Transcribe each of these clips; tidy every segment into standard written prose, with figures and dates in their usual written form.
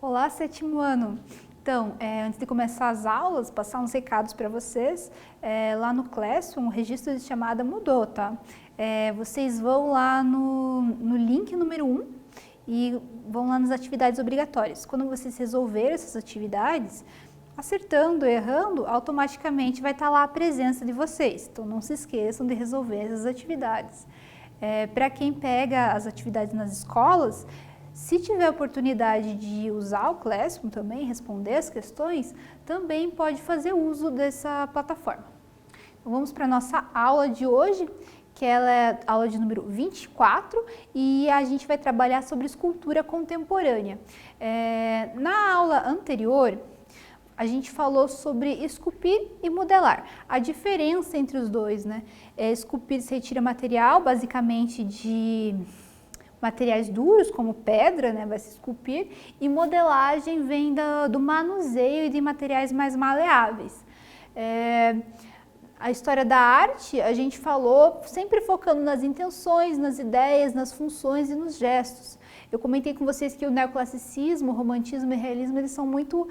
Olá, sétimo ano! Então, antes de começar as aulas, passar uns recados para vocês. Lá no Classroom, o registro de chamada mudou, tá? Vocês vão lá no link número 1 e vão lá nas atividades obrigatórias. Quando vocês resolverem essas atividades, acertando, errando, automaticamente vai estar lá a presença de vocês. Então, não se esqueçam de resolver essas atividades. Para quem pega as atividades nas escolas, se tiver oportunidade de usar o Classroom também, responder as questões, também pode fazer uso dessa plataforma. Então, vamos para a nossa aula de hoje, que ela é a aula de número 24, e a gente vai trabalhar sobre escultura contemporânea. Na aula anterior, a gente falou sobre esculpir e modelar. A diferença entre os dois, né? Esculpir se retira material, basicamente de materiais duros, como pedra, né, vai se esculpir, e modelagem vem do manuseio de materiais mais maleáveis. A história da arte, a gente falou sempre focando nas intenções, nas ideias, nas funções e nos gestos. Eu comentei com vocês que o neoclassicismo, o romantismo e o realismo, eles são muito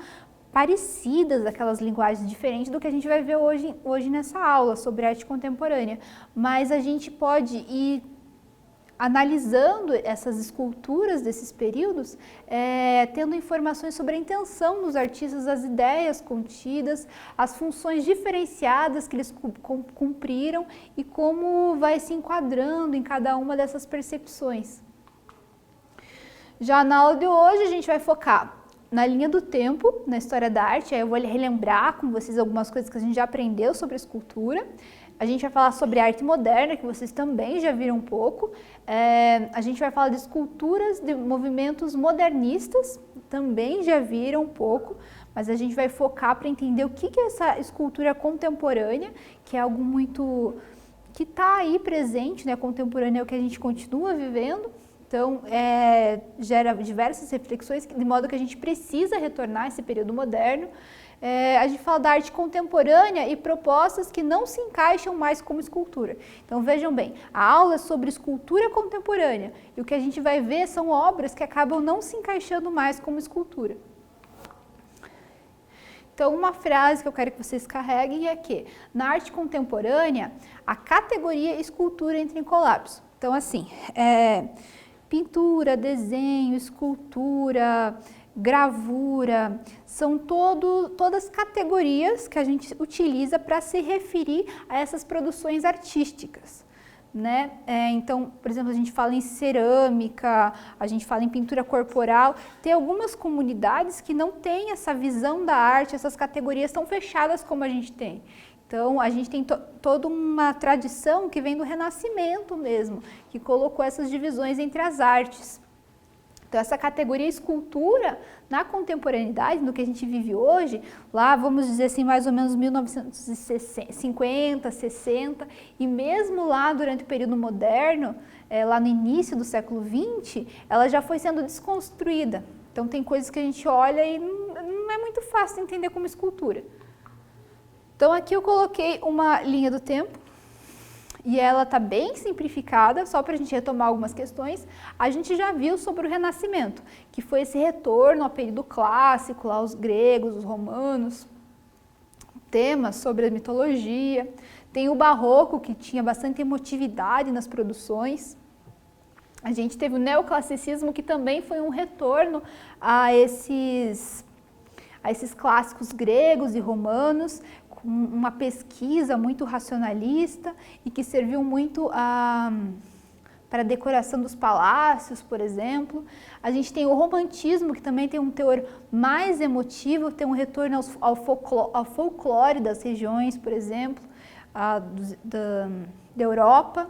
parecidas, aquelas linguagens diferentes do que a gente vai ver hoje nessa aula sobre arte contemporânea. Mas a gente pode ir analisando essas esculturas desses períodos, tendo informações sobre a intenção dos artistas, as ideias contidas, as funções diferenciadas que eles cumpriram e como vai se enquadrando em cada uma dessas percepções. Já na aula de hoje a gente vai focar na linha do tempo, na história da arte. Aí eu vou relembrar com vocês algumas coisas que a gente já aprendeu sobre a escultura. A gente vai falar sobre arte moderna, que vocês também já viram um pouco. A gente vai falar de esculturas de movimentos modernistas, também já viram um pouco, mas a gente vai focar para entender o que é essa escultura contemporânea, que é algo muito que está aí presente, né? Contemporânea é o que a gente continua vivendo. Então, gera diversas reflexões, de modo que a gente precisa retornar a esse período moderno. A gente fala da arte contemporânea e propostas que não se encaixam mais como escultura. Então, vejam bem, a aula é sobre escultura contemporânea e o que a gente vai ver são obras que acabam não se encaixando mais como escultura. Então, uma frase que eu quero que vocês carreguem é que, na arte contemporânea, a categoria escultura entra em colapso. Então, assim, pintura, desenho, escultura, gravura, são todas categorias que a gente utiliza para se referir a essas produções artísticas, né? Então, por exemplo, a gente fala em cerâmica, a gente fala em pintura corporal. Tem algumas comunidades que não têm essa visão da arte, essas categorias tão fechadas como a gente tem. Então, a gente tem toda uma tradição que vem do Renascimento mesmo, que colocou essas divisões entre as artes. Então, essa categoria escultura, na contemporaneidade, no que a gente vive hoje, lá vamos dizer assim, mais ou menos 1950, 60, e mesmo lá durante o período moderno, lá no início do século XX, ela já foi sendo desconstruída. Então, tem coisas que a gente olha e não é muito fácil de entender como escultura. Então, aqui eu coloquei uma linha do tempo, e ela está bem simplificada, só para a gente retomar algumas questões. A gente já viu sobre o Renascimento, que foi esse retorno ao período clássico, lá os gregos, os romanos, temas sobre a mitologia. Tem o Barroco, que tinha bastante emotividade nas produções. A gente teve o Neoclassicismo, que também foi um retorno a esses clássicos gregos e romanos, com uma pesquisa muito racionalista e que serviu muito para a decoração dos palácios, por exemplo. A gente tem o Romantismo, que também tem um teor mais emotivo, tem um retorno ao folclore das regiões, por exemplo, da Europa.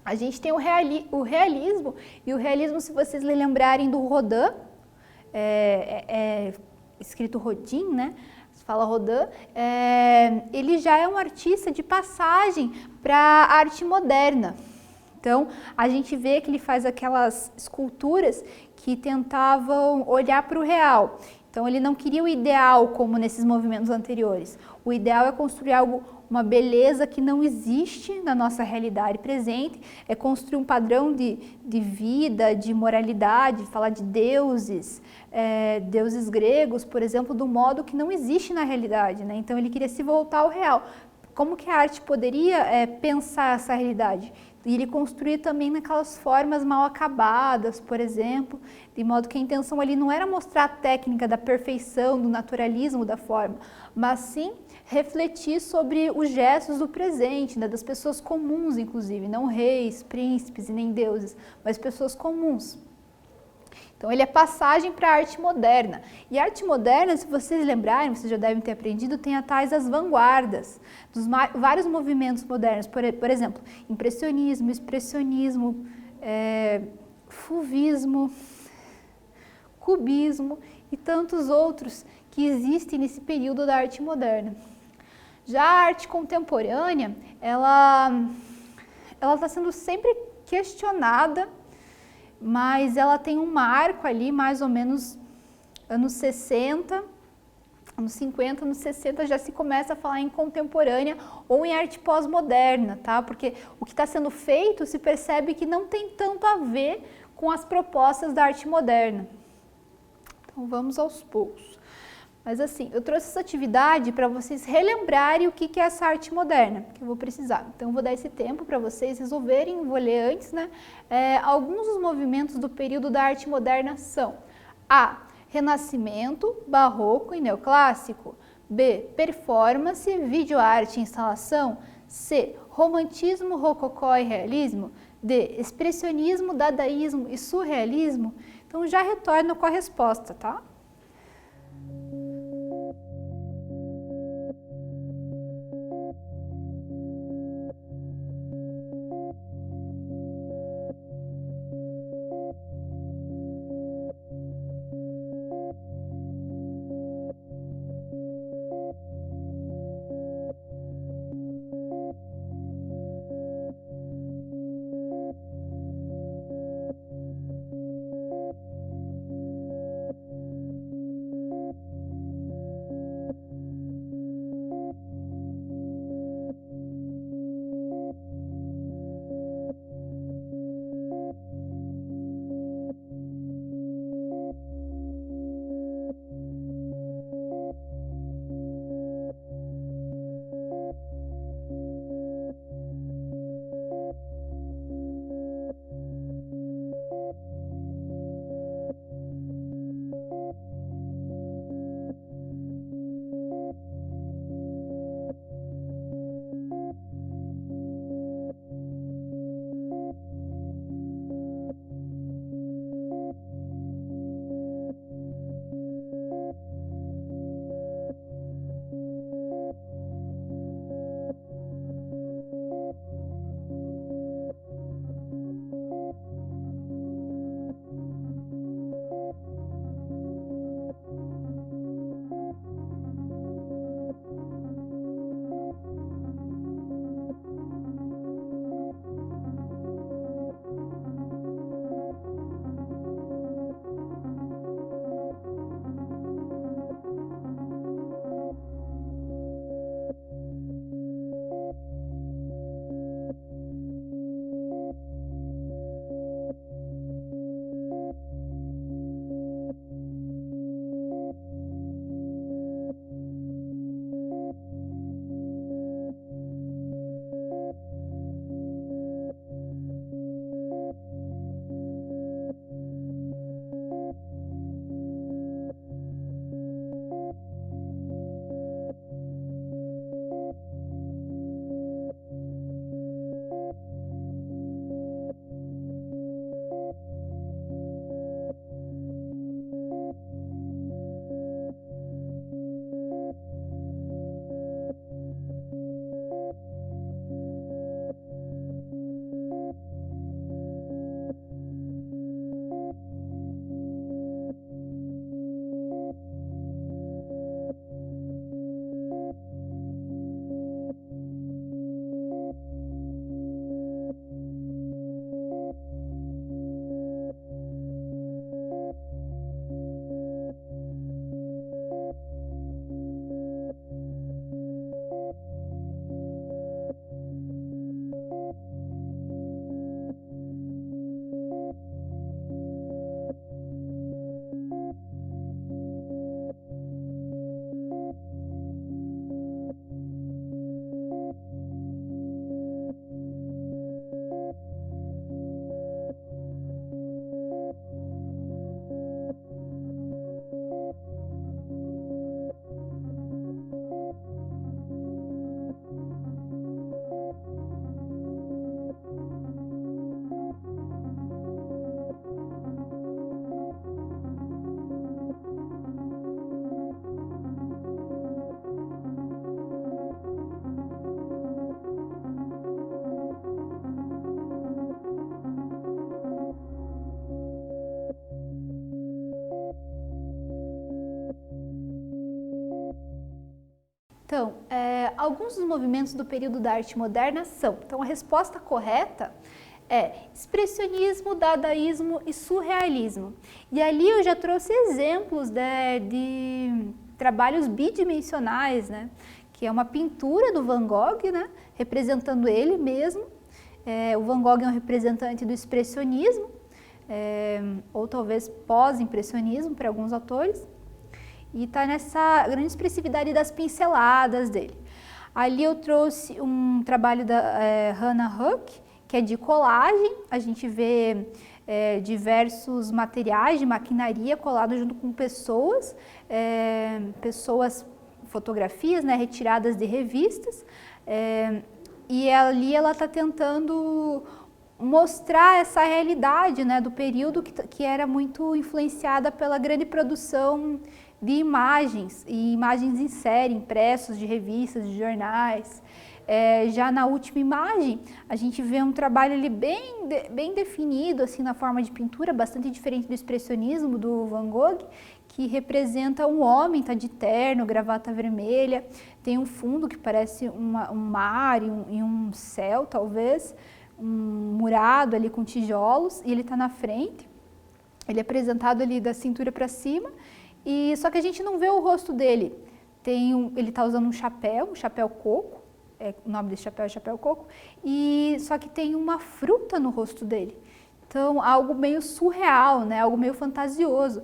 A gente tem o realismo, e o realismo, se vocês lembrarem do Rodin, escrito Rodin, né? Fala Rodin, ele já é um artista de passagem para a arte moderna. Então, a gente vê que ele faz aquelas esculturas que tentavam olhar para o real. Então, ele não queria o ideal como nesses movimentos anteriores. O ideal é construir algo uma beleza que não existe na nossa realidade presente, é construir um padrão de vida, de moralidade, falar de deuses, deuses gregos, por exemplo, de um modo que não existe na realidade, né? Então ele queria se voltar ao real. Como que a arte poderia pensar essa realidade? E ele construir também naquelas formas mal acabadas, por exemplo, de modo que a intenção ali não era mostrar a técnica da perfeição, do naturalismo da forma, mas sim refletir sobre os gestos do presente, né, das pessoas comuns, inclusive, não reis, príncipes e nem deuses, mas pessoas comuns. Então ele é passagem para a arte moderna. E a arte moderna, se vocês lembrarem, vocês já devem ter aprendido, tem a tais as vanguardas, dos vários movimentos modernos, por exemplo, impressionismo, expressionismo, fauvismo, cubismo e tantos outros que existem nesse período da arte moderna. Já a arte contemporânea, ela está sendo sempre questionada, mas ela tem um marco ali, mais ou menos anos 60, anos 50, anos 60, já se começa a falar em contemporânea ou em arte pós-moderna, tá? Porque o que está sendo feito se percebe que não tem tanto a ver com as propostas da arte moderna. Então vamos aos poucos. Mas assim, eu trouxe essa atividade para vocês relembrarem o que é essa arte moderna, que eu vou precisar. Então eu vou dar esse tempo para vocês resolverem, vou ler antes, né? Alguns dos movimentos do período da arte moderna são A. Renascimento, Barroco e Neoclássico. B. Performance, videoarte e instalação. C. Romantismo, Rococó e Realismo. D. Expressionismo, Dadaísmo e Surrealismo. Então já retorno com a resposta, tá? alguns dos movimentos do período da arte moderna são. Então, a resposta correta é expressionismo, dadaísmo e surrealismo. E ali eu já trouxe exemplos de trabalhos bidimensionais, né? Que é uma pintura do Van Gogh, né? Representando ele mesmo. O Van Gogh é um representante do expressionismo, ou talvez pós-impressionismo para alguns autores. E está nessa grande expressividade das pinceladas dele. Ali eu trouxe um trabalho da Hannah Höch, que é de colagem. A gente vê diversos materiais de maquinaria colados junto com pessoas, fotografias, né, retiradas de revistas. E ali ela está tentando mostrar essa realidade, né, do período que era muito influenciada pela grande produção de imagens, e imagens em série, impressos de revistas, de jornais. Já na última imagem, a gente vê um trabalho ali bem definido, assim, na forma de pintura, bastante diferente do expressionismo do Van Gogh, que representa um homem, está de terno, gravata vermelha, tem um fundo que parece um mar e um céu, talvez, um murado ali com tijolos, e ele está na frente. Ele é apresentado ali da cintura para cima, só que a gente não vê o rosto dele. Ele está usando um chapéu coco, o nome desse chapéu é chapéu coco, só que tem uma fruta no rosto dele. Então, algo meio surreal, né? Algo meio fantasioso.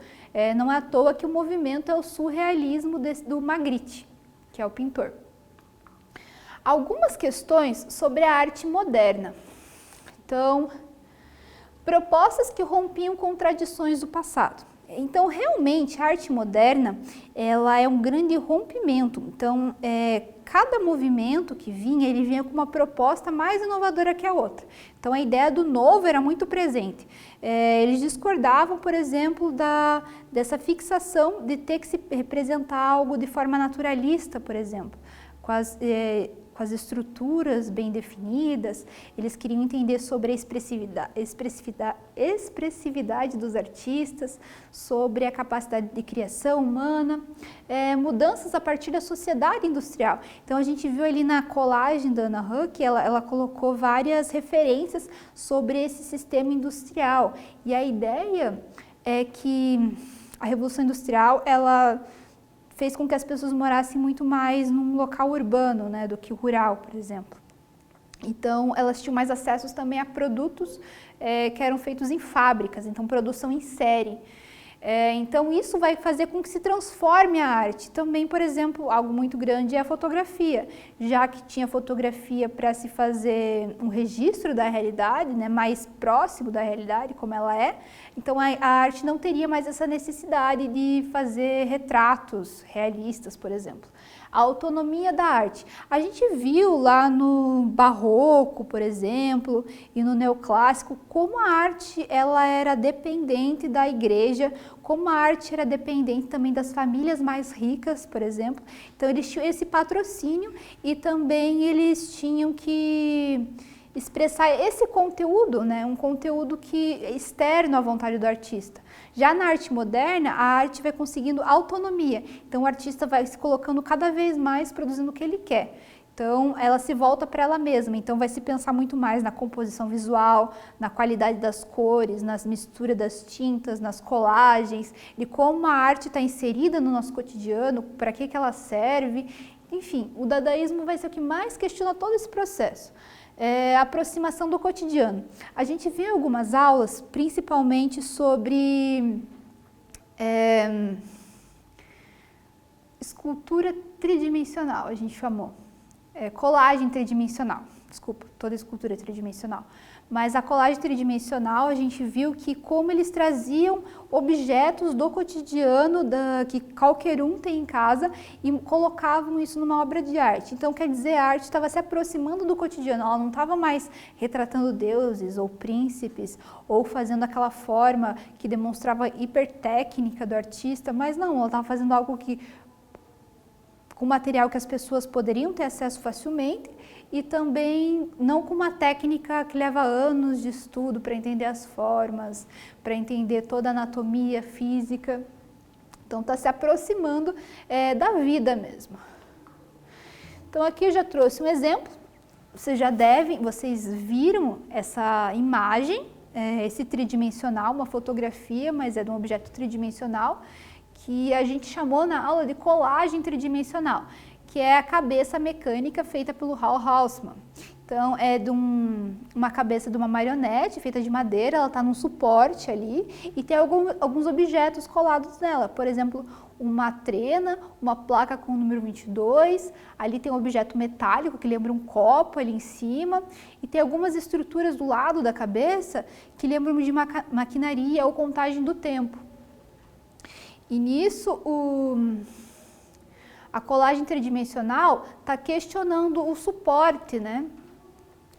Não é à toa que o movimento é o surrealismo do Magritte, que é o pintor. Algumas questões sobre a arte moderna. Então, propostas que rompiam com tradições do passado. Então, realmente, a arte moderna, ela é um grande rompimento. Então, cada movimento que vinha, ele vinha com uma proposta mais inovadora que a outra. Então, a ideia do novo era muito presente. Eles discordavam, por exemplo, dessa fixação de ter que se representar algo de forma naturalista, por exemplo, com as estruturas bem definidas. Eles queriam entender sobre a expressividade dos artistas, sobre a capacidade de criação humana, mudanças a partir da sociedade industrial. Então, a gente viu ali na colagem da Hannah Höch, ela colocou várias referências sobre esse sistema industrial. E a ideia é que a Revolução Industrial, ela fez com que as pessoas morassem muito mais num local urbano, né, do que rural, por exemplo. Então, elas tinham mais acessos também a produtos que eram feitos em fábricas, então produção em série. Então, isso vai fazer com que se transforme a arte. Também, por exemplo, algo muito grande é a fotografia, já que tinha fotografia para se fazer um registro da realidade, né, mais próximo da realidade, como ela é. Então, a arte não teria mais essa necessidade de fazer retratos realistas, por exemplo. A autonomia da arte. A gente viu lá no Barroco, por exemplo, e no Neoclássico, como a arte ela era dependente da igreja, como a arte era dependente também das famílias mais ricas, por exemplo. Então, eles tinham esse patrocínio e também eles tinham que expressar esse conteúdo, né, um conteúdo que é externo à vontade do artista. Já na arte moderna, a arte vai conseguindo autonomia, então o artista vai se colocando cada vez mais produzindo o que ele quer. Então, ela se volta para ela mesma, então vai se pensar muito mais na composição visual, na qualidade das cores, nas misturas das tintas, nas colagens, de como a arte está inserida no nosso cotidiano, para que ela serve. Enfim, o dadaísmo vai ser o que mais questiona todo esse processo. A aproximação do cotidiano. A gente vê algumas aulas, principalmente sobre escultura tridimensional, a gente chamou. Colagem tridimensional, desculpa, toda escultura é tridimensional. Mas a colagem tridimensional, a gente viu que como eles traziam objetos do cotidiano que qualquer um tem em casa e colocavam isso numa obra de arte. Então, quer dizer, a arte estava se aproximando do cotidiano, ela não estava mais retratando deuses ou príncipes ou fazendo aquela forma que demonstrava hipertécnica do artista, mas não, ela estava fazendo algo com material que as pessoas poderiam ter acesso facilmente e também não com uma técnica que leva anos de estudo para entender as formas, para entender toda a anatomia física. Então, está se aproximando da vida mesmo. Então aqui eu já trouxe um exemplo, vocês viram essa imagem, esse tridimensional, uma fotografia, mas é de um objeto tridimensional, que a gente chamou na aula de colagem tridimensional, que é a cabeça mecânica feita pelo Hal Hausmann. Então, é de uma cabeça de uma marionete feita de madeira, ela está num suporte ali e tem alguns objetos colados nela. Por exemplo, uma trena, uma placa com o número 22, ali tem um objeto metálico que lembra um copo ali em cima e tem algumas estruturas do lado da cabeça que lembram de maquinaria ou contagem do tempo. E nisso, a colagem tridimensional está questionando o suporte, né?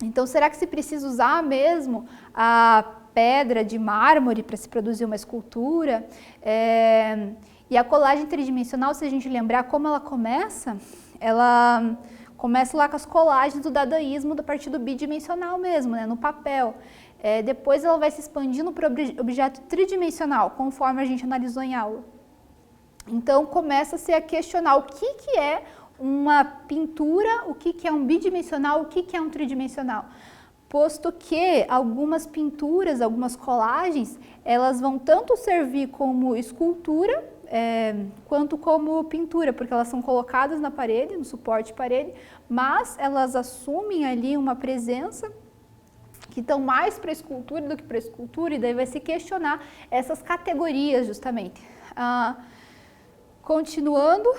Então, será que se precisa usar mesmo a pedra de mármore para se produzir uma escultura? E a colagem tridimensional, se a gente lembrar como ela começa lá com as colagens do dadaísmo a partir do bidimensional mesmo, né, no papel. Depois ela vai se expandindo para o objeto tridimensional, conforme a gente analisou em aula. Então, começa-se a questionar o que é uma pintura, o que é um bidimensional, o que é um tridimensional. Posto que algumas pinturas, algumas colagens, elas vão tanto servir como escultura, quanto como pintura, porque elas são colocadas na parede, no suporte de parede, mas elas assumem ali uma presença que estão mais para a escultura do que para a escultura, e daí vai se questionar essas categorias justamente. Continuando,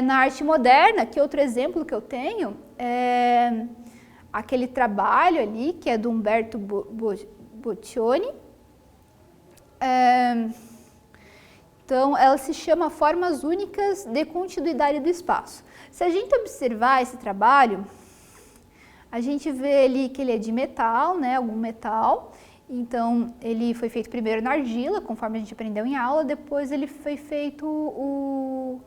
na arte moderna, que outro exemplo que eu tenho é aquele trabalho ali, que é do Umberto Boccioni. Então, ela se chama Formas Únicas de Continuidade do Espaço. Se a gente observar esse trabalho, a gente vê ali que ele é de metal, né, algum metal. Então, ele foi feito primeiro na argila, conforme a gente aprendeu em aula, depois ele foi feito o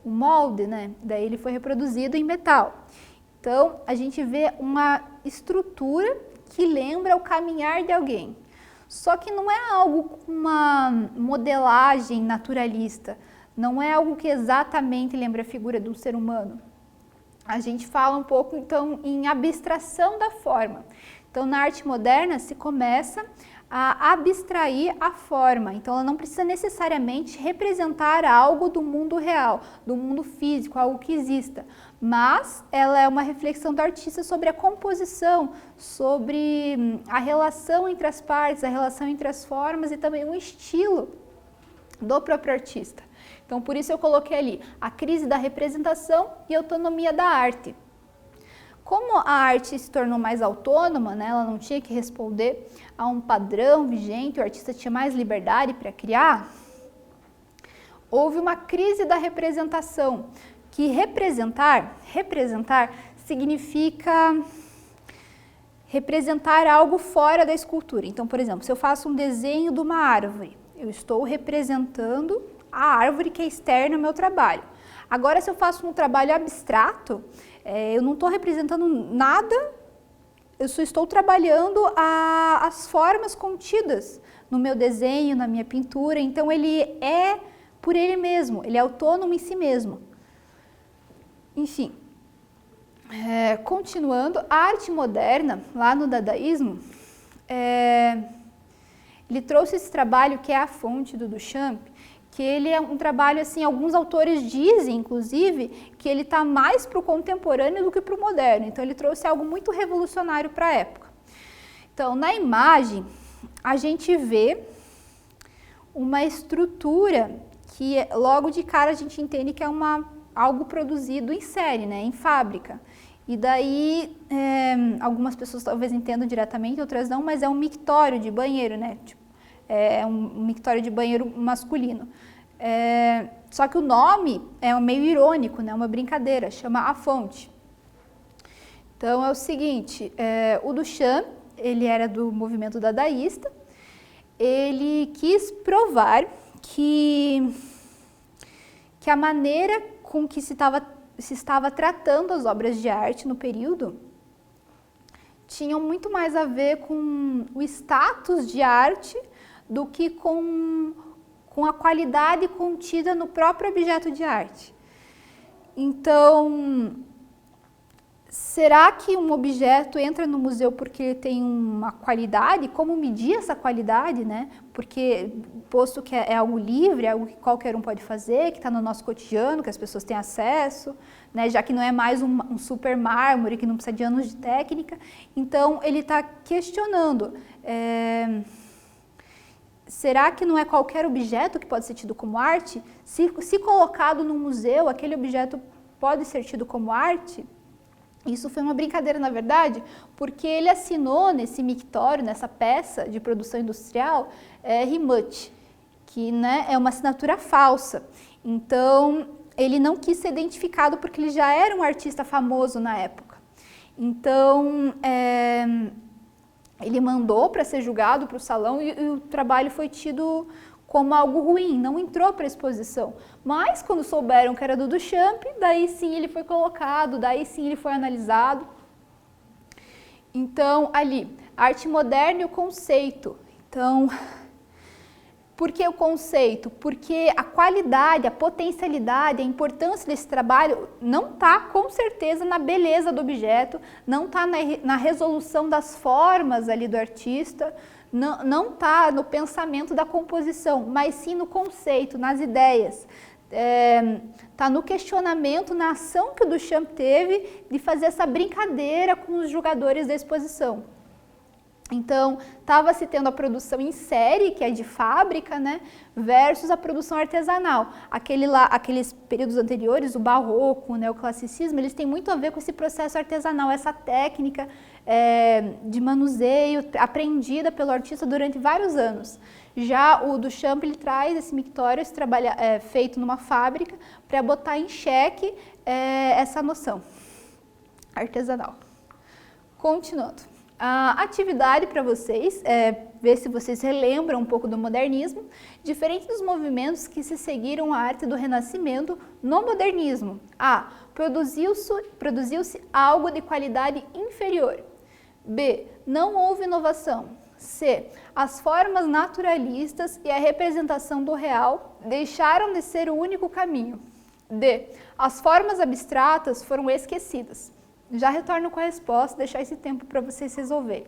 molde, né? Daí ele foi reproduzido em metal. Então, a gente vê uma estrutura que lembra o caminhar de alguém. Só que não é algo com uma modelagem naturalista, não é algo que exatamente lembra a figura de um ser humano. A gente fala um pouco, então, em abstração da forma. Então, na arte moderna se começa a abstrair a forma, então ela não precisa necessariamente representar algo do mundo real, do mundo físico, algo que exista, mas ela é uma reflexão do artista sobre a composição, sobre a relação entre as partes, a relação entre as formas e também o estilo do próprio artista. Então, por isso eu coloquei ali a crise da representação e a autonomia da arte. Como a arte se tornou mais autônoma, né, ela não tinha que responder a um padrão vigente, o artista tinha mais liberdade para criar, houve uma crise da representação, que representar significa representar algo fora da escultura. Então, por exemplo, se eu faço um desenho de uma árvore, eu estou representando a árvore que é externa ao meu trabalho. Agora, se eu faço um trabalho abstrato, eu não estou representando nada, eu só estou trabalhando as formas contidas no meu desenho, na minha pintura. Então, ele é por ele mesmo, ele é autônomo em si mesmo. Enfim, continuando, a arte moderna, lá no dadaísmo, ele trouxe esse trabalho que é a fonte do Duchamp, que ele é um trabalho, assim, alguns autores dizem, inclusive, que ele está mais para o contemporâneo do que para o moderno. Então, ele trouxe algo muito revolucionário para a época. Então, na imagem, a gente vê uma estrutura que, logo de cara, a gente entende que é algo produzido em série, né, em fábrica. E daí, algumas pessoas talvez entendam diretamente, outras não, mas é um mictório de banheiro, né? Tipo, é um mictório de banheiro masculino. Só que o nome é meio irônico, né? Uma brincadeira, chama A Fonte. Então é o seguinte, o Duchamp, ele era do movimento dadaísta, ele quis provar que a maneira com que se estava tratando as obras de arte no período tinham muito mais a ver com o status de arte do que com a qualidade contida no próprio objeto de arte. Então, será que um objeto entra no museu porque ele tem uma qualidade? Como medir essa qualidade, né? Porque, posto que é algo livre, é algo que qualquer um pode fazer, que está no nosso cotidiano, que as pessoas têm acesso, né? Já que não é mais um super mármore, que não precisa de anos de técnica. Então, ele está questionando, será que não é qualquer objeto que pode ser tido como arte? Se colocado num museu, aquele objeto pode ser tido como arte? Isso foi uma brincadeira, na verdade, porque ele assinou nesse mictório, nessa peça de produção industrial, RIMUT, que, né, é uma assinatura falsa. Então, ele não quis ser identificado porque ele já era um artista famoso na época. Então, ele mandou para ser julgado para o salão e o trabalho foi tido como algo ruim, não entrou para a exposição. Mas quando souberam que era do Duchamp, daí sim ele foi colocado, daí sim ele foi analisado. Então, ali, arte moderna e o conceito. Então, por que o conceito? Porque a qualidade, a potencialidade, a importância desse trabalho não está, com certeza, na beleza do objeto, não está na resolução das formas ali do artista, não está no pensamento da composição, mas sim no conceito, nas ideias. Está no questionamento, na ação que o Duchamp teve de fazer essa brincadeira com os jogadores da exposição. Então, estava se tendo a produção em série, que é de fábrica, né, versus a produção artesanal. Aqueles períodos anteriores, o barroco, o neoclassicismo, eles têm muito a ver com esse processo artesanal, essa técnica de manuseio aprendida pelo artista durante vários anos. Já o Duchamp, ele traz esse mictório, esse trabalho feito numa fábrica, para botar em xeque essa noção artesanal. Continuando. A atividade para vocês é ver se vocês relembram um pouco do modernismo, diferente dos movimentos que se seguiram a arte do Renascimento no modernismo. A. Produziu-se algo de qualidade inferior. B. Não houve inovação. C. As formas naturalistas e a representação do real deixaram de ser o único caminho. D. As formas abstratas foram esquecidas. Já retorno com a resposta, deixar esse tempo para vocês resolverem.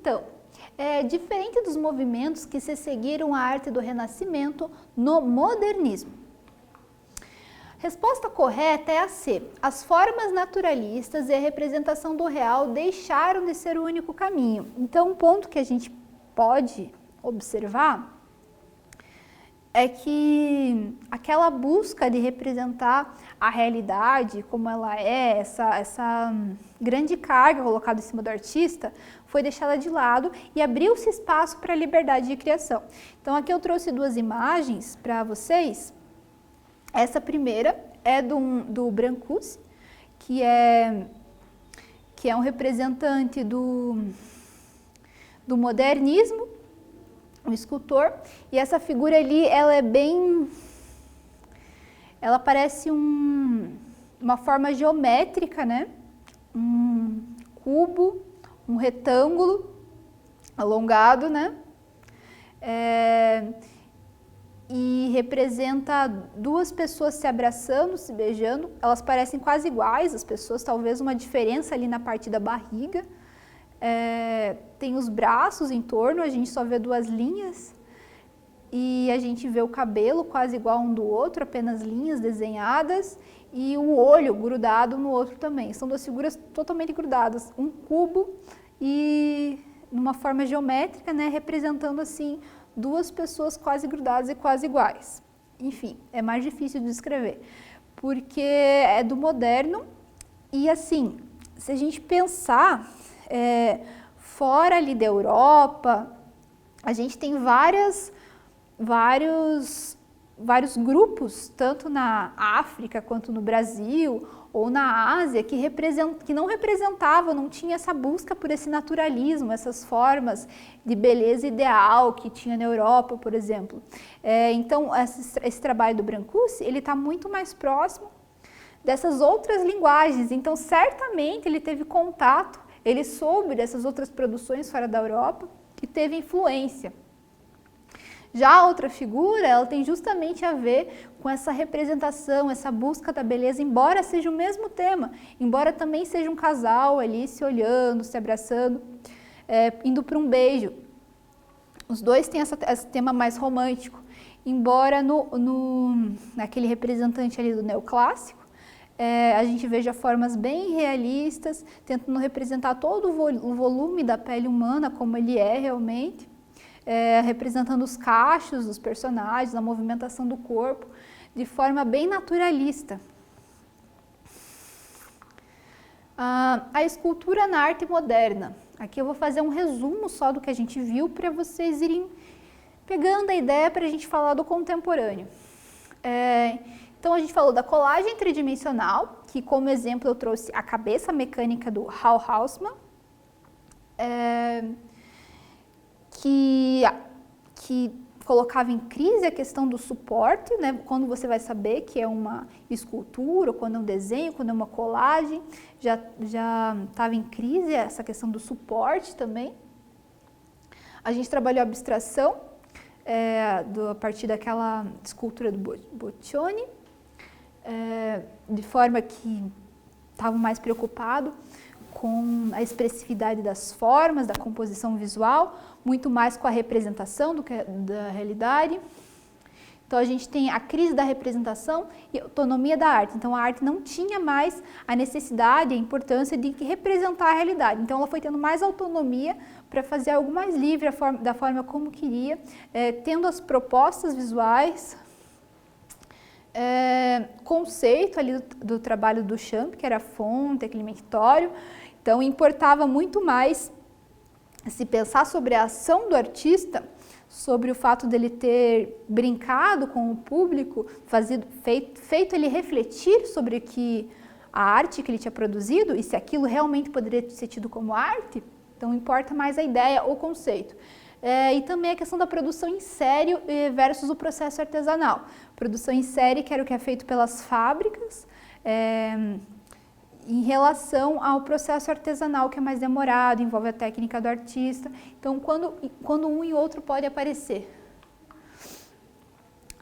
Então, diferente dos movimentos que se seguiram à arte do Renascimento no modernismo. Resposta correta é a C. As formas naturalistas e a representação do real deixaram de ser o único caminho. Então, um ponto que a gente pode observar é que aquela busca de representar a realidade como ela é, essa grande carga colocada em cima do artista, foi deixada de lado e abriu-se espaço para a liberdade de criação. Então, aqui eu trouxe duas imagens para vocês. Essa primeira é do Brancusi, que é um representante do modernismo, um escultor, e essa figura ali, ela parece uma forma geométrica, né? Um cubo, um retângulo alongado, né? E representa duas pessoas se abraçando, se beijando. Elas parecem quase iguais, as pessoas, talvez uma diferença ali na parte da barriga. Tem os braços em torno, a gente só vê duas linhas. E a gente vê o cabelo quase igual um do outro, apenas linhas desenhadas. E o olho grudado no outro também. São duas figuras totalmente grudadas. Um cubo e numa forma geométrica, né, representando assim duas pessoas quase grudadas e quase iguais. Enfim, é mais difícil de descrever, porque é do moderno e assim, se a gente pensar fora ali da Europa, a gente tem vários grupos, tanto na África quanto no Brasil ou na Ásia, que não representavam, não tinha essa busca por esse naturalismo, essas formas de beleza ideal que tinha na Europa, por exemplo. Então, esse trabalho do Brancusi, ele está muito mais próximo dessas outras linguagens. Então, certamente, ele teve contato, ele soube dessas outras produções fora da Europa e teve influência. Já a outra figura, ela tem justamente a ver com essa representação, essa busca da beleza, embora seja o mesmo tema, embora também seja um casal ali se olhando, se abraçando, indo para um beijo. Os dois têm esse tema mais romântico, embora naquele representante ali do neoclássico, a gente veja formas bem realistas, tentando representar todo o volume da pele humana, como ele é realmente. Representando os cachos dos personagens, a movimentação do corpo, de forma bem naturalista. A escultura na arte moderna. Aqui eu vou fazer um resumo só do que a gente viu para vocês irem pegando a ideia para a gente falar do contemporâneo. Então a gente falou da colagem tridimensional, que como exemplo eu trouxe a cabeça mecânica do Hal Houseman, que colocava em crise a questão do suporte, né? Quando você vai saber que é uma escultura, quando é um desenho, quando é uma colagem, já estava em crise essa questão do suporte também. A gente trabalhou a abstração a partir daquela escultura do Boccioni, de forma que estava mais preocupado com a expressividade das formas, da composição visual, muito mais com a representação do que da realidade. Então a gente tem a crise da representação e a autonomia da arte. Então a arte não tinha mais a necessidade, a importância de representar a realidade. Então ela foi tendo mais autonomia para fazer algo mais livre da forma como queria, tendo as propostas visuais, conceito ali do trabalho do Duchamp, que era a fonte, aquele mictório. Então importava muito mais se pensar sobre a ação do artista, sobre o fato dele ter brincado com o público, feito ele refletir sobre a arte que ele tinha produzido e se aquilo realmente poderia ser tido como arte. Então importa mais a ideia, o conceito. E também a questão da produção em série versus o processo artesanal. Produção em série, que era o que é feito pelas fábricas, em relação ao processo artesanal, que é mais demorado, envolve a técnica do artista. Então, quando um e outro pode aparecer.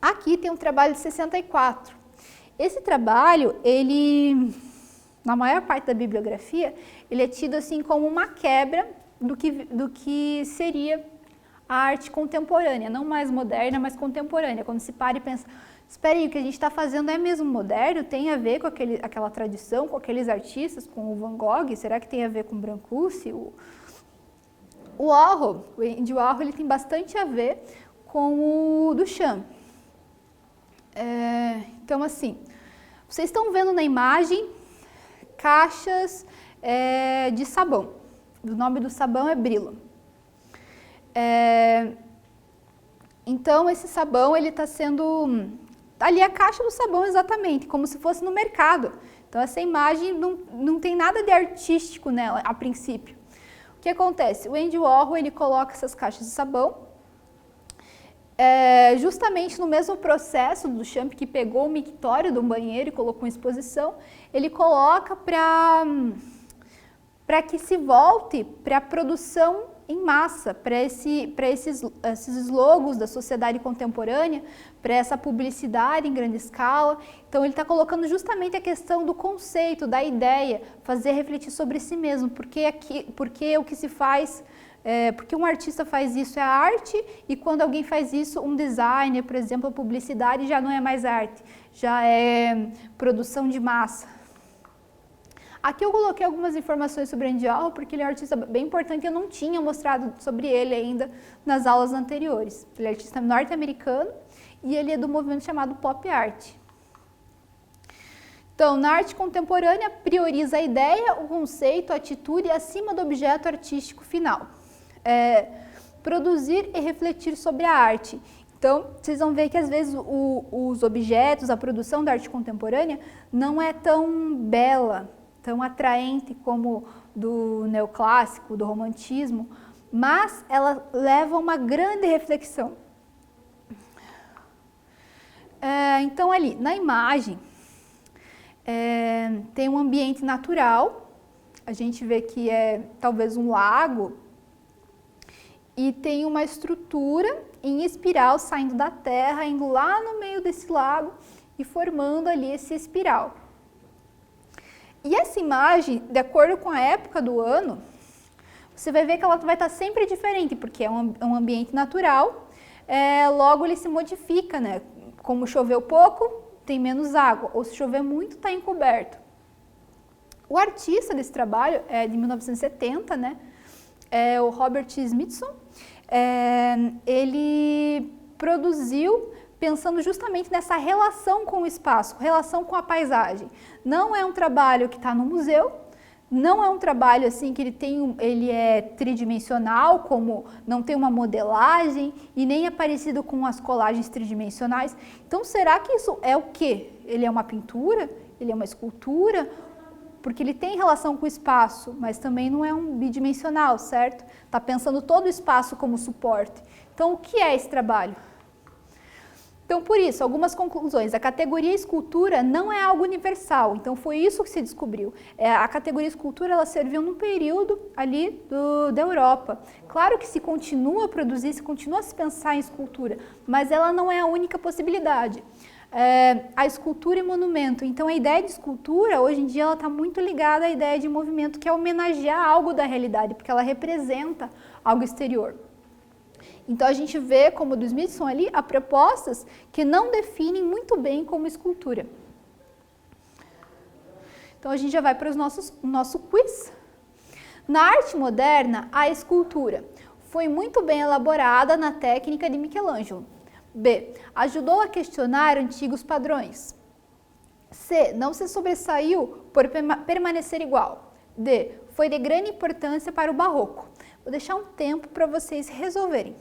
Aqui tem um trabalho de 64. Esse trabalho, ele, na maior parte da bibliografia, ele é tido assim como uma quebra do que seria a arte contemporânea, não mais moderna, mas contemporânea. Quando se para e pensa, espera aí, o que a gente está fazendo é mesmo moderno? Tem a ver com aquela tradição, com aqueles artistas, com o Van Gogh? Será que tem a ver com o Brancusi? O Warhol, o Andy Warhol, ele tem bastante a ver com o Duchamp. Então, assim, vocês estão vendo na imagem caixas de sabão. O nome do sabão é Brillo. Então, esse sabão, ele está sendo... Ali a caixa do sabão exatamente, como se fosse no mercado. Então, essa imagem não tem nada de artístico nela, a princípio. O que acontece? O Andy Warhol, ele coloca essas caixas de sabão, justamente no mesmo processo do Duchamp, que pegou o mictório do banheiro e colocou em exposição, ele coloca para que se volte para a produção em massa, para esses logos da sociedade contemporânea, para essa publicidade em grande escala. Então ele está colocando justamente a questão do conceito, da ideia, fazer refletir sobre si mesmo, porque o que se faz, porque um artista faz isso é arte, e quando alguém faz isso, um designer, por exemplo, a publicidade já não é mais arte, já é produção de massa. Aqui eu coloquei algumas informações sobre Andy Warhol, porque ele é um artista bem importante e eu não tinha mostrado sobre ele ainda nas aulas anteriores. Ele é artista norte-americano e ele é do movimento chamado Pop Art. Então, na arte contemporânea, prioriza a ideia, o conceito, a atitude acima do objeto artístico final. Produzir e refletir sobre a arte. Então, vocês vão ver que às vezes os objetos, a produção da arte contemporânea não é tão bela, tão atraente como do neoclássico, do romantismo, mas ela leva a uma grande reflexão. Então ali, na imagem, tem um ambiente natural, a gente vê que é talvez um lago, e tem uma estrutura em espiral saindo da terra, indo lá no meio desse lago e formando ali esse espiral. E essa imagem, de acordo com a época do ano, você vai ver que ela vai estar sempre diferente, porque é um ambiente natural, logo ele se modifica, né? Como choveu pouco, tem menos água, ou se chover muito, está encoberto. O artista desse trabalho é de 1970, né? O Robert Smithson. Ele produziu pensando justamente nessa relação com o espaço, relação com a paisagem. Não é um trabalho que está no museu, não é um trabalho assim que ele é tridimensional, como não tem uma modelagem e nem é parecido com as colagens tridimensionais. Então, será que isso é o quê? Ele é uma pintura? Ele é uma escultura? Porque ele tem relação com o espaço, mas também não é um bidimensional, certo? Está pensando todo o espaço como suporte. Então, o que é esse trabalho? Então, por isso, algumas conclusões. A categoria escultura não é algo universal, então foi isso que se descobriu. A categoria escultura, ela serviu num período ali da Europa. Claro que se continua a produzir, se continua a se pensar em escultura, mas ela não é a única possibilidade. A escultura e monumento. Então, a ideia de escultura, hoje em dia, ela está muito ligada à ideia de movimento, que é homenagear algo da realidade, porque ela representa algo exterior. Então, a gente vê, como do Smithson ali, há propostas que não definem muito bem como escultura. Então, a gente já vai para o nosso quiz. Na arte moderna, a escultura foi muito bem elaborada na técnica de Michelangelo. B. Ajudou a questionar antigos padrões. C. Não se sobressaiu por permanecer igual. D. Foi de grande importância para o barroco. Vou deixar um tempo para vocês resolverem.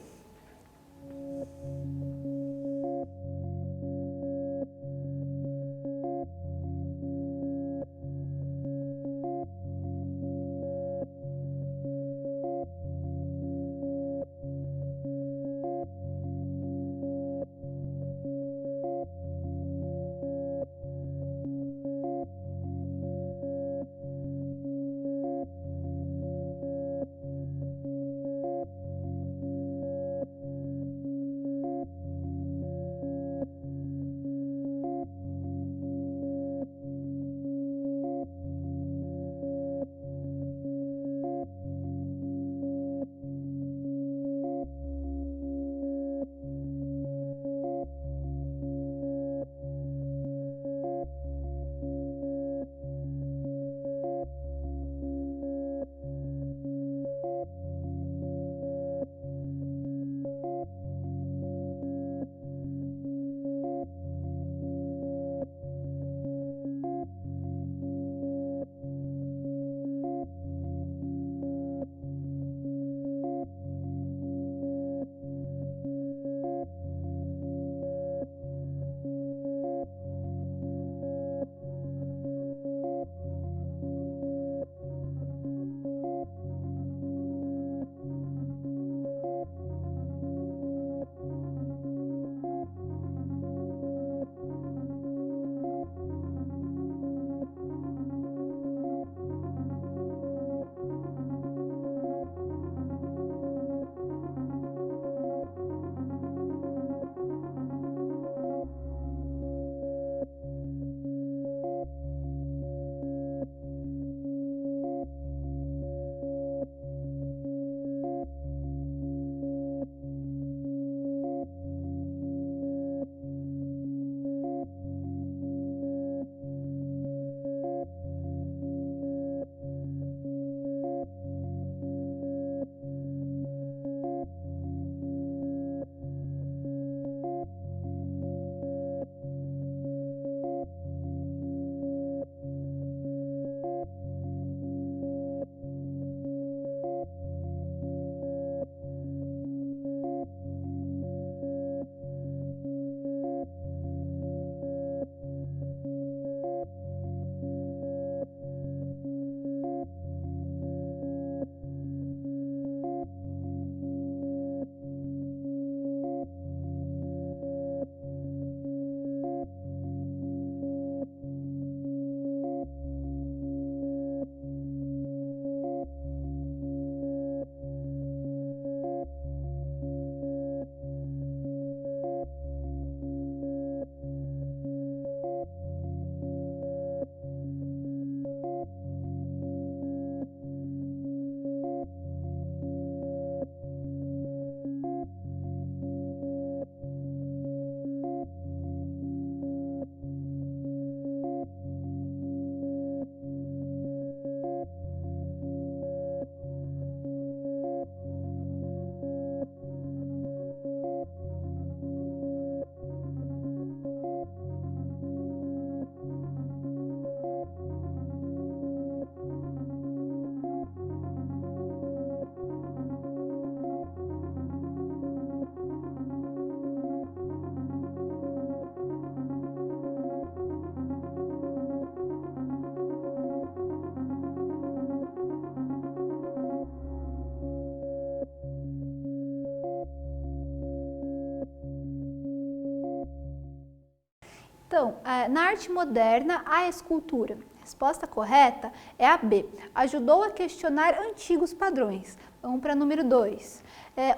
Então, na arte moderna, a escultura. Resposta correta é a B. Ajudou a questionar antigos padrões. Vamos para número 2.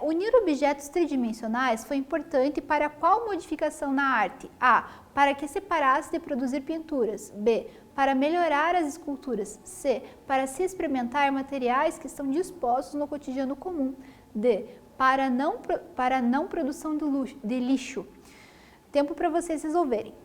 Unir objetos tridimensionais foi importante para qual modificação na arte? A. Para que se parasse de produzir pinturas. B. Para melhorar as esculturas. C. Para se experimentar materiais que estão dispostos no cotidiano comum. D. Para não produção de lixo. Tempo para vocês resolverem.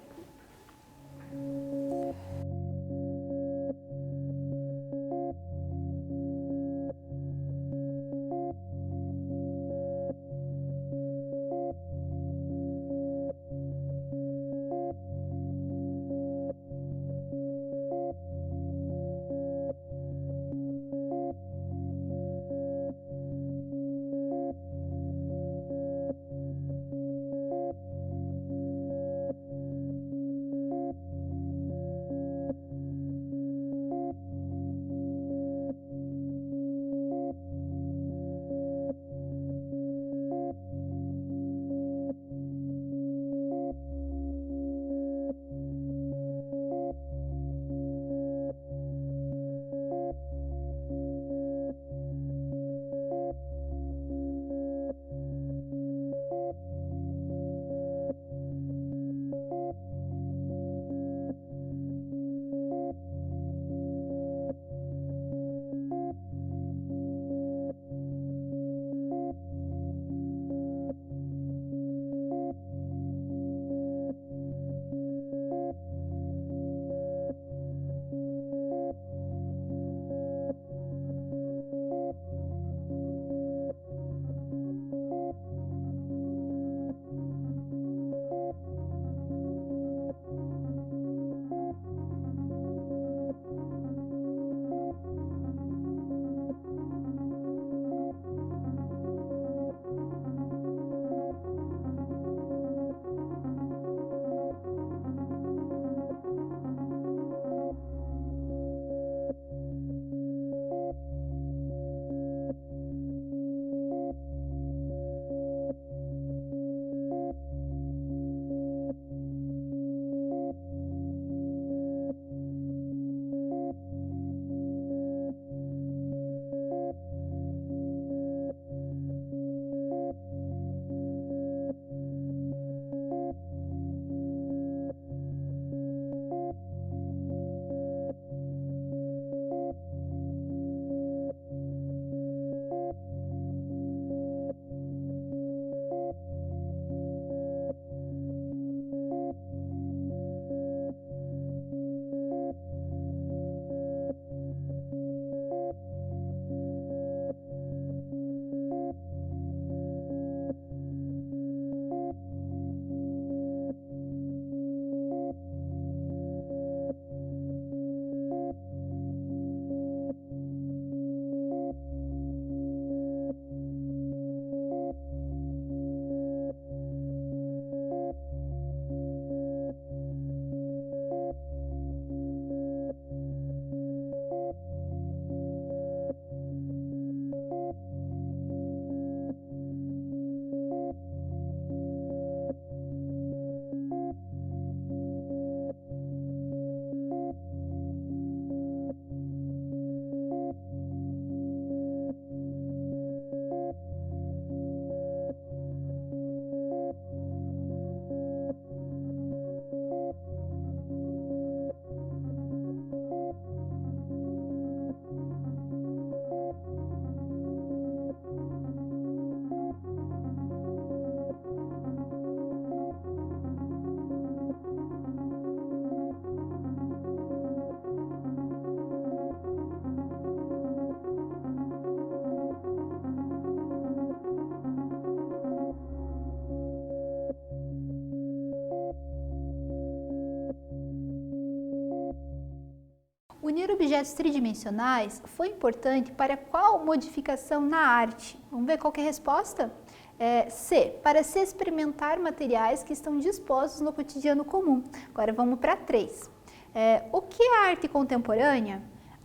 Unir objetos tridimensionais foi importante para qual modificação na arte? Vamos ver qual que é a resposta? C. Para se experimentar materiais que estão dispostos no cotidiano comum. Agora vamos para 3. O que é arte contemporânea?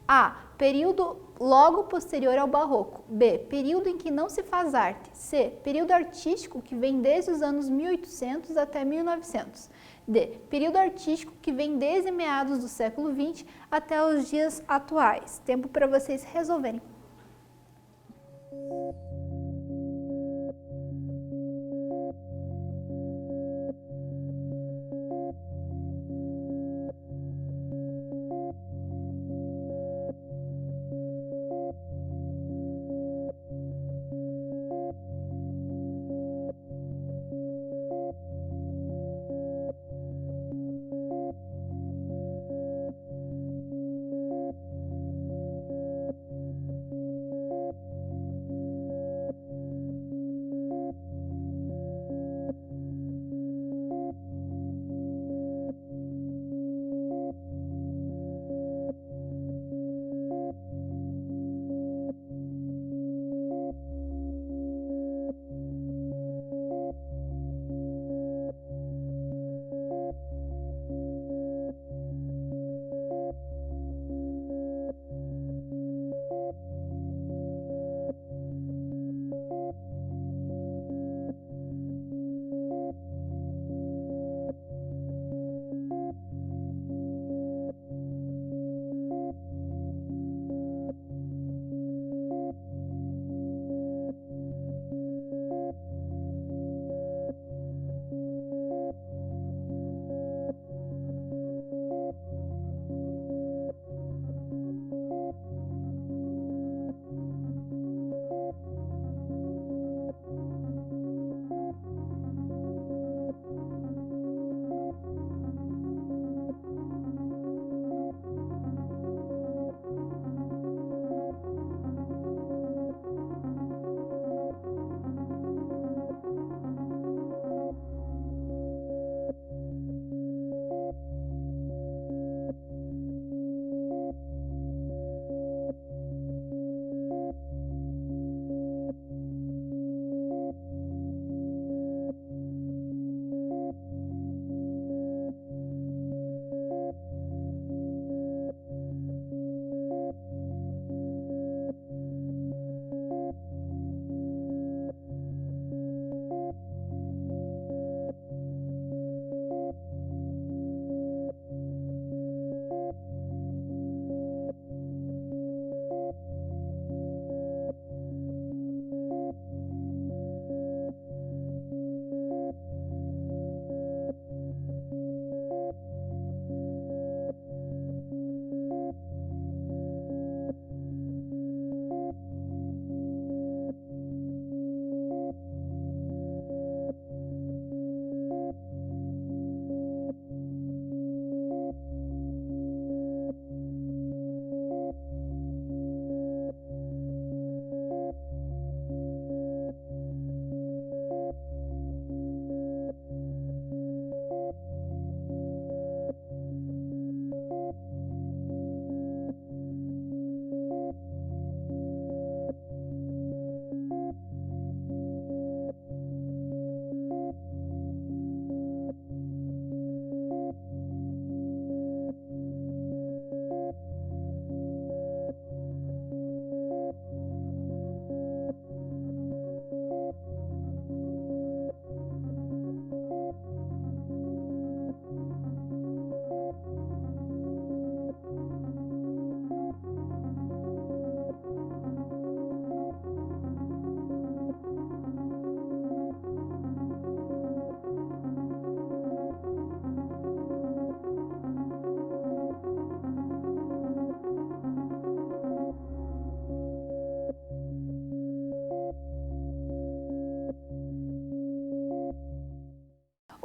A. Período logo posterior ao barroco. B. Período em que não se faz arte. C. Período artístico que vem desde os anos 1800 até 1900. D. Período artístico que vem desde meados do século XX até os dias atuais. Tempo para vocês resolverem.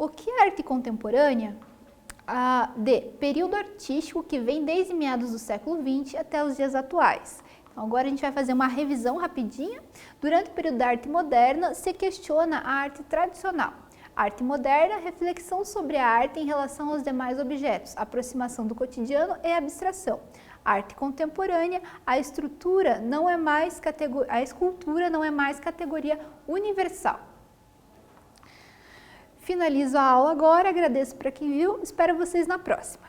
O que é arte contemporânea? D. Período artístico que vem desde meados do século XX até os dias atuais. Então, agora a gente vai fazer uma revisão rapidinha. Durante o período da arte moderna, se questiona a arte tradicional. Arte moderna, reflexão sobre a arte em relação aos demais objetos, aproximação do cotidiano e abstração. Arte contemporânea, a escultura não é mais categoria universal. Finalizo a aula agora, agradeço para quem viu, espero vocês na próxima.